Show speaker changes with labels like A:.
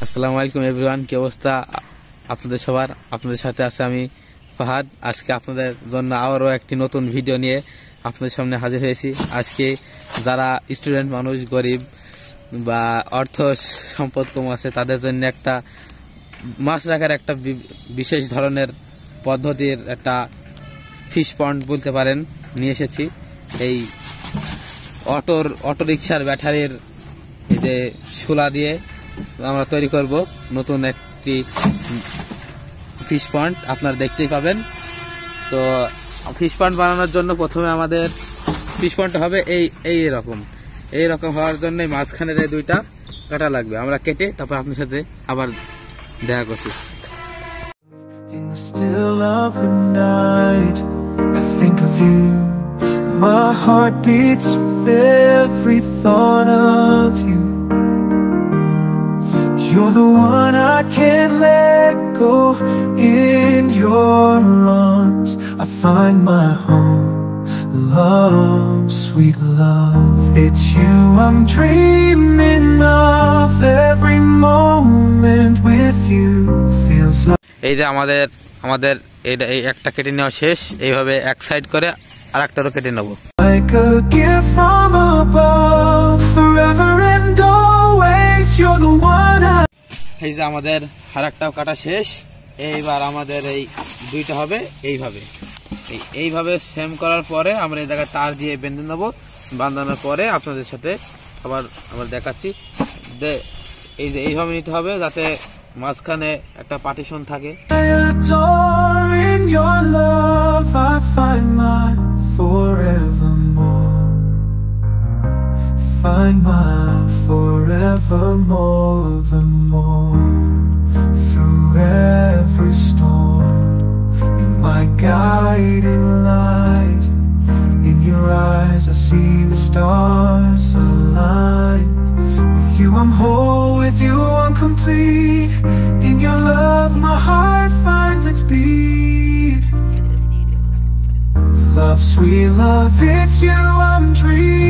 A: আসসালামু আলাইকুম এভরিওয়ান, কি অবস্থা আপনাদের সবার? আপনাদের সাথে আছে আমি ফাহাদ। আজকে আপনাদের জন্য আবারও একটি নতুন ভিডিও নিয়ে আপনাদের সামনে হাজির হয়েছি। আজকে যারা স্টুডেন্ট মানুষ, গরিব বা অর্থ সম্পদ কম আছে, তাদের জন্য একটা মাছ রাখার একটা বিশেষ ধরনের পদ্ধতির একটা ফিশ পন্ড বলতে পারেন নিয়ে এসেছি। এই অটো রিক্সার ব্যাটারির যে শোলা দিয়ে আমরা তৈরি করব নতুন একটি ফিশ পন্ড, আপনারা দেখতেই পাবেন। তো ফিশ পন্ড বানানোর জন্য প্রথমে আমাদের ফিশ পন্ড হবে এই রকম হওয়ার জন্য মাঝখানের এই দুইটা কাটা লাগবে। আমরা কেটে তারপর আপনার সাথে আবার দেখা করছি।
B: In the still of the night, I think of you. My heart beats with every thought of you. You're the one I can't let go. In your arms I find my home. Love, sweet love, it's you I'm dreaming of. Every moment with you feels like
A: এই যে আমাদের এই একটা কেটে নেওয়া শেষ। এইভাবে এক সাইড করে আরেকটারও কেটে নেব।
B: like a gift from above. Forever and always you're the one I...
A: এই যে আমাদের আরেকটাও কাটা শেষ। এইবার আমাদের এই দুইটা হবে এইভাবে সেম করার পরে আমরা এই জায়গায় তার দিয়ে বেঁধে নেব। বাঁধানোর পরে আপনাদের সাথে আবার দেখাচ্ছি। এই যে এইভাবে নিতে হবে যাতে মাঝখানে একটা পার্টিশন থাকে।
B: I adore in your love. I find my forevermore. Find my forevermore, the more. Through every storm, you're my guiding light. In your eyes I see the stars align. With you I'm whole, with you I'm complete. In your love my heart finds its beat. Love, sweet love, it's you I'm dreaming.